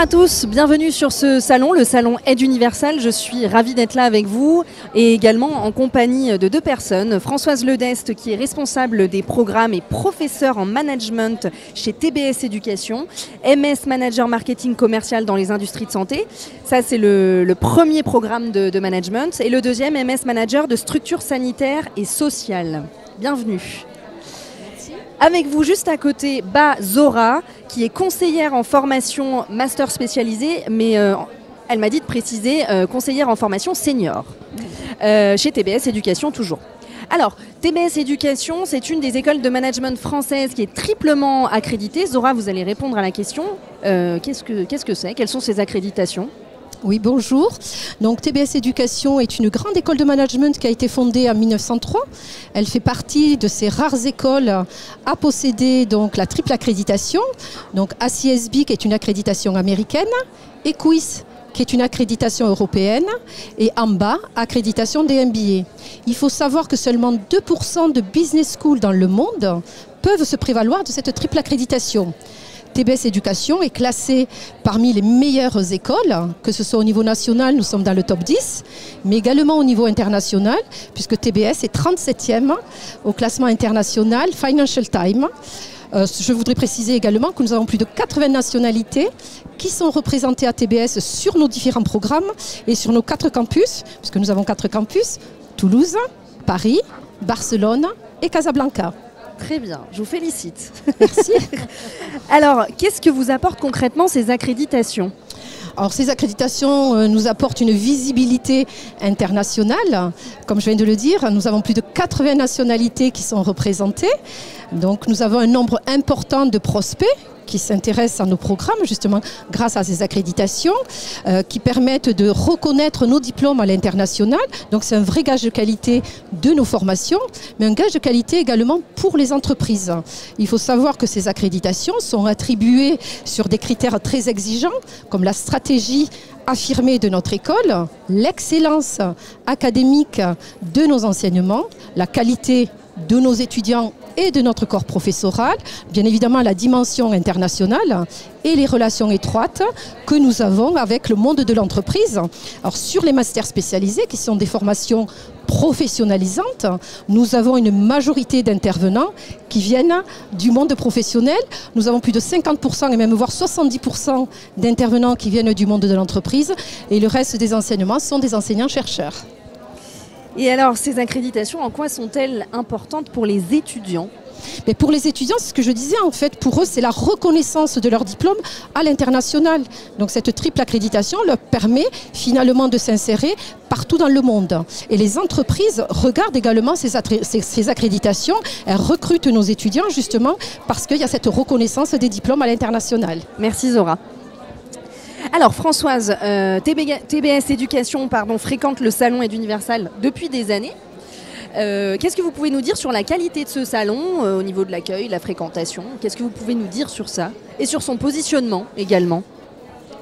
à tous, bienvenue sur ce salon, le salon Aide Universal. Je suis ravie d'être là avec vous et également en compagnie de deux personnes. Françoise Ledeste qui est responsable des programmes et professeure en management chez TBS Éducation, MS Manager Marketing Commercial dans les industries de santé. Ça c'est le premier programme de management et le deuxième MS Manager de structures sanitaires et sociales. Bienvenue. Avec vous, juste à côté, Zora, qui est conseillère en formation master spécialisée, mais elle m'a dit de préciser conseillère en formation senior, chez TBS Éducation toujours. Alors, TBS Éducation, c'est une des écoles de management françaises qui est triplement accréditée. Zora, vous allez répondre à la question. Qu'est-ce que c'est? Quelles sont ces accréditations? Oui, bonjour. Donc TBS Éducation est une grande école de management qui a été fondée en 1903. Elle fait partie de ces rares écoles à posséder donc la triple accréditation. Donc ACSB qui est une accréditation américaine, EQUIS qui est une accréditation européenne et AMBA, accréditation des MBA. Il faut savoir que seulement 2% de business schools dans le monde peuvent se prévaloir de cette triple accréditation. TBS Éducation est classée parmi les meilleures écoles, que ce soit au niveau national, nous sommes dans le top 10, mais également au niveau international, puisque TBS est 37e au classement international Financial Times. Je voudrais préciser également que nous avons plus de 80 nationalités qui sont représentées à TBS sur nos différents programmes et sur nos 4 campus, puisque nous avons 4 campus, Toulouse, Paris, Barcelone et Casablanca. Très bien, je vous félicite. Merci. Alors, qu'est-ce que vous apportent concrètement ces accréditations ? Alors, ces accréditations nous apportent une visibilité internationale. Comme je viens de le dire, nous avons plus de 80 nationalités qui sont représentées. Donc, nous avons un nombre important de prospects qui s'intéressent à nos programmes, justement grâce à ces accréditations, qui permettent de reconnaître nos diplômes à l'international. Donc c'est un vrai gage de qualité de nos formations, mais un gage de qualité également pour les entreprises. Il faut savoir que ces accréditations sont attribuées sur des critères très exigeants, comme la stratégie affirmée de notre école, l'excellence académique de nos enseignements, la qualité de nos étudiants et de notre corps professoral, bien évidemment la dimension internationale et les relations étroites que nous avons avec le monde de l'entreprise. Alors sur les masters spécialisés, qui sont des formations professionnalisantes, nous avons une majorité d'intervenants qui viennent du monde professionnel. Nous avons plus de 50% et même voire 70% d'intervenants qui viennent du monde de l'entreprise et le reste des enseignements sont des enseignants-chercheurs. Et alors, ces accréditations, en quoi sont-elles importantes pour les étudiants ? Mais pour les étudiants, c'est ce que je disais, en fait, pour eux, c'est la reconnaissance de leur diplôme à l'international. Donc cette triple accréditation leur permet finalement de s'insérer partout dans le monde. Et les entreprises regardent également ces accréditations. Elles recrutent nos étudiants justement parce qu'il y a cette reconnaissance des diplômes à l'international. Merci Zora. Alors Françoise, TBS Éducation fréquente le salon Aide Universal depuis des années. Qu'est-ce que vous pouvez nous dire sur la qualité de ce salon au niveau de l'accueil, la fréquentation? Qu'est-ce que vous pouvez nous dire sur ça et sur son positionnement également?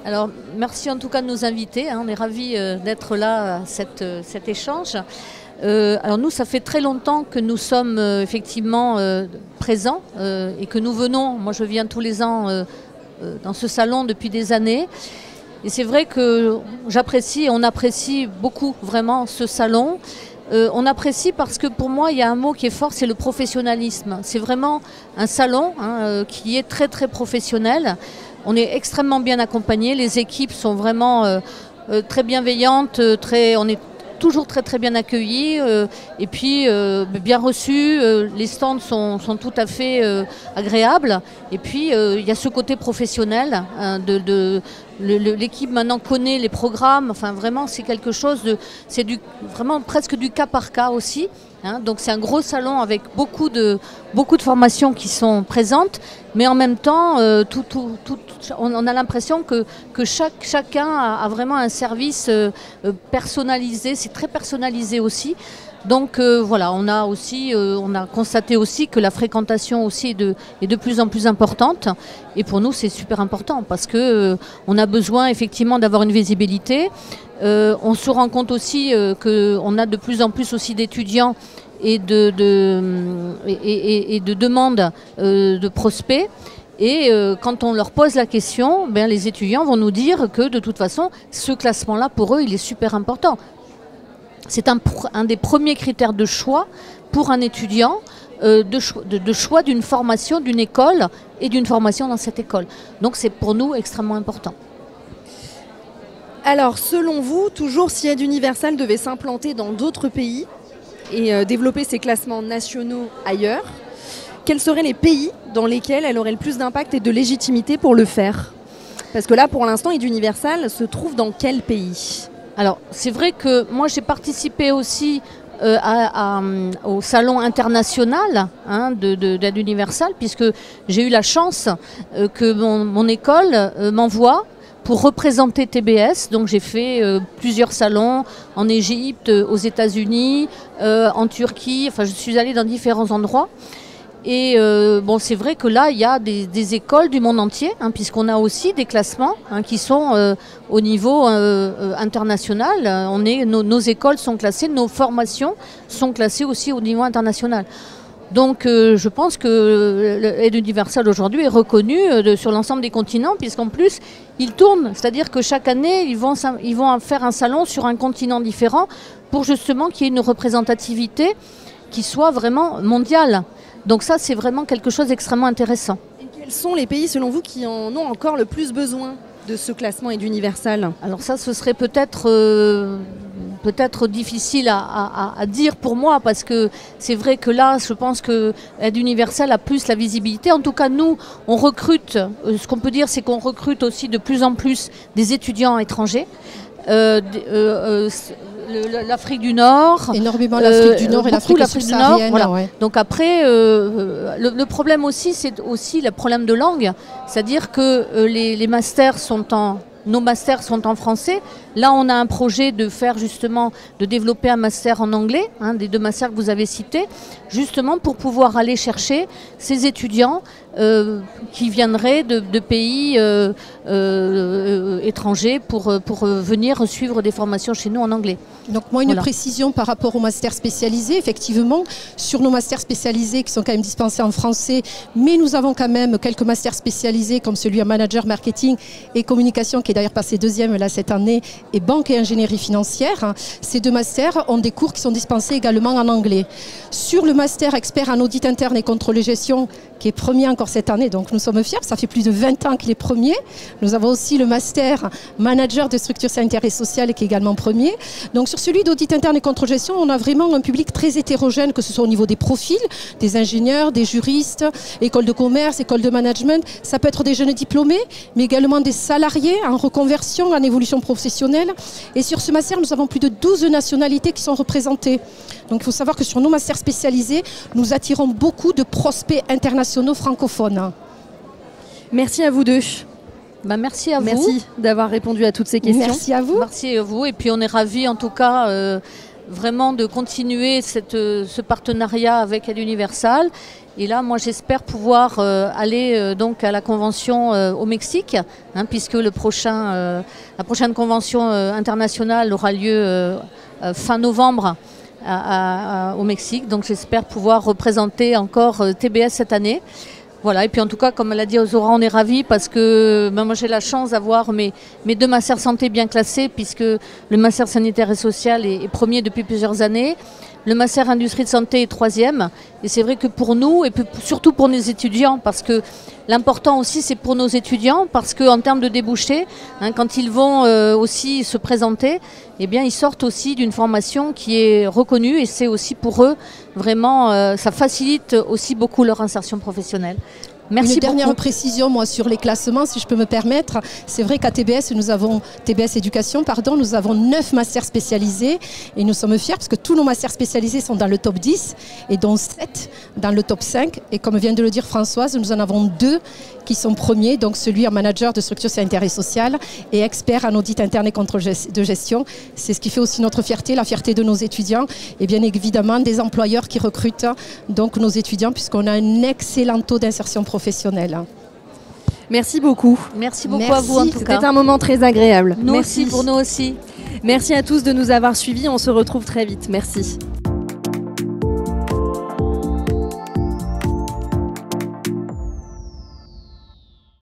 Alors merci en tout cas de nous inviter, on est ravis d'être là à cet échange. Alors nous, ça fait très longtemps que nous sommes effectivement présents et que nous venons, moi je viens tous les ans dans ce salon depuis des années. Et c'est vrai que j'apprécie, on apprécie beaucoup vraiment ce salon. On apprécie parce que pour moi, il y a un mot qui est fort, c'est le professionnalisme. C'est vraiment un salon qui est très très professionnel. On est extrêmement bien accompagnés, les équipes sont vraiment très bienveillantes, on est toujours très très bien accueillis et puis bien reçus, les stands sont tout à fait agréables et puis il y a ce côté professionnel l'équipe maintenant connaît les programmes, enfin vraiment c'est quelque chose c'est vraiment presque du cas par cas aussi. Donc c'est un gros salon avec beaucoup de formations qui sont présentes, mais en même temps, on a l'impression que chacun a vraiment un service personnalisé, c'est très personnalisé aussi. Donc voilà, on a constaté aussi que la fréquentation aussi est de plus en plus importante. Et pour nous, c'est super important parce que on a besoin effectivement d'avoir une visibilité. On se rend compte aussi qu'on a de plus en plus aussi d'étudiants et de demandes de prospects. Et quand on leur pose la question, ben, les étudiants vont nous dire que de toute façon, ce classement-là, pour eux, il est super important. C'est un des premiers critères de choix pour un étudiant, de choix d'une formation, d'une école et d'une formation dans cette école. Donc c'est pour nous extrêmement important. Alors, selon vous, toujours si Aide Universal devait s'implanter dans d'autres pays et développer ses classements nationaux ailleurs, quels seraient les pays dans lesquels elle aurait le plus d'impact et de légitimité pour le faire? Parce que là, pour l'instant, Aide Universal se trouve dans quel pays? Alors, c'est vrai que moi, j'ai participé aussi au salon international d'Aide Universal, puisque j'ai eu la chance que mon école m'envoie pour représenter TBS. Donc j'ai fait plusieurs salons en Égypte, aux États-Unis, en Turquie. Enfin, je suis allée dans différents endroits. Et bon, c'est vrai que là, il y a des écoles du monde entier, puisqu'on a aussi des classements qui sont au niveau international. Nos écoles sont classées, nos formations sont classées aussi au niveau international. Donc je pense que Aide Universal aujourd'hui est reconnu sur l'ensemble des continents, puisqu'en plus, ils tournent. C'est-à-dire que chaque année, ils vont faire un salon sur un continent différent pour justement qu'il y ait une représentativité qui soit vraiment mondiale. Donc ça, c'est vraiment quelque chose d'extrêmement intéressant. Et quels sont les pays, selon vous, qui en ont encore le plus besoin de ce classement Aide Universal? Alors ça, ce serait peut-être difficile à dire pour moi, parce que c'est vrai que là, je pense que Aide Universal a plus la visibilité. En tout cas, nous, on recrute, ce qu'on peut dire, c'est qu'on recrute aussi de plus en plus des étudiants étrangers. L'Afrique du Nord. Énormément l'Afrique du Nord et l'Afrique subsaharienne. Voilà. Ouais. Donc après, le problème aussi, c'est aussi le problème de langue. C'est-à-dire que les masters nos masters sont en français. Là, on a un projet de faire justement, de développer un master en anglais, des 2 masters que vous avez cités, justement pour pouvoir aller chercher ces étudiants qui viendraient de pays étrangers pour venir suivre des formations chez nous en anglais. Donc moi, une précision par rapport aux masters spécialisés. Effectivement, sur nos masters spécialisés qui sont quand même dispensés en français, mais nous avons quand même quelques masters spécialisés comme celui en manager marketing et communication, qui est d'ailleurs passé 2e là cette année, et banque et ingénierie financière. Ces 2 masters ont des cours qui sont dispensés également en anglais. Sur le master expert en audit interne et contrôle de gestion, qui est premier encore cette année, donc nous sommes fiers, ça fait plus de 20 ans qu'il est premier. Nous avons aussi le master manager de structure sanitaire et sociale qui est également premier. Donc sur celui d'audit interne et contrôle de gestion, on a vraiment un public très hétérogène, que ce soit au niveau des profils, des ingénieurs, des juristes, écoles de commerce, écoles de management. Ça peut être des jeunes diplômés, mais également des salariés en reconversion, en évolution professionnelle. Et sur ce master, nous avons plus de 12 nationalités qui sont représentées. Donc il faut savoir que sur nos masters spécialisés, nous attirons beaucoup de prospects internationaux francophones. Merci à vous deux. Merci à vous. Merci d'avoir répondu à toutes ces questions. Merci à vous. Merci à vous. Et puis on est ravis en tout cas vraiment de continuer ce partenariat avec Aide Universal. Et là, moi, j'espère pouvoir aller donc à la convention au Mexique, puisque la prochaine convention internationale aura lieu fin novembre au Mexique. Donc j'espère pouvoir représenter encore TBS cette année. Voilà, et puis en tout cas, comme l'a dit Zora, on est ravis parce que moi j'ai la chance d'avoir mes 2 masters santé bien classés, puisque le master sanitaire et social est premier depuis plusieurs années. Le master industrie de santé est 3e. Et c'est vrai que pour nous, et surtout pour nos étudiants, parce que l'important aussi c'est pour nos étudiants, parce qu'en termes de débouchés, quand ils vont aussi se présenter, eh bien ils sortent aussi d'une formation qui est reconnue, et c'est aussi pour eux vraiment, ça facilite aussi beaucoup leur insertion professionnelle. Merci. Une dernière précision, moi, sur les classements, si je peux me permettre. C'est vrai qu'à TBS, TBS Éducation, nous avons 9 masters spécialisés, et nous sommes fiers parce que tous nos masters spécialisés sont dans le top 10 et dont 7 dans le top 5. Et comme vient de le dire Françoise, nous en avons 2 qui sont premiers, donc celui en manager de structure sanitaire et sociale et expert en audit interne et contrôle de gestion. C'est ce qui fait aussi notre fierté, la fierté de nos étudiants et bien évidemment des employeurs qui recrutent donc nos étudiants, puisqu'on a un excellent taux d'insertion professionnelle. Merci beaucoup. Merci beaucoup à vous en tout cas. C'était un moment très agréable. Nous aussi, pour nous aussi. Merci à tous de nous avoir suivis. On se retrouve très vite. Merci.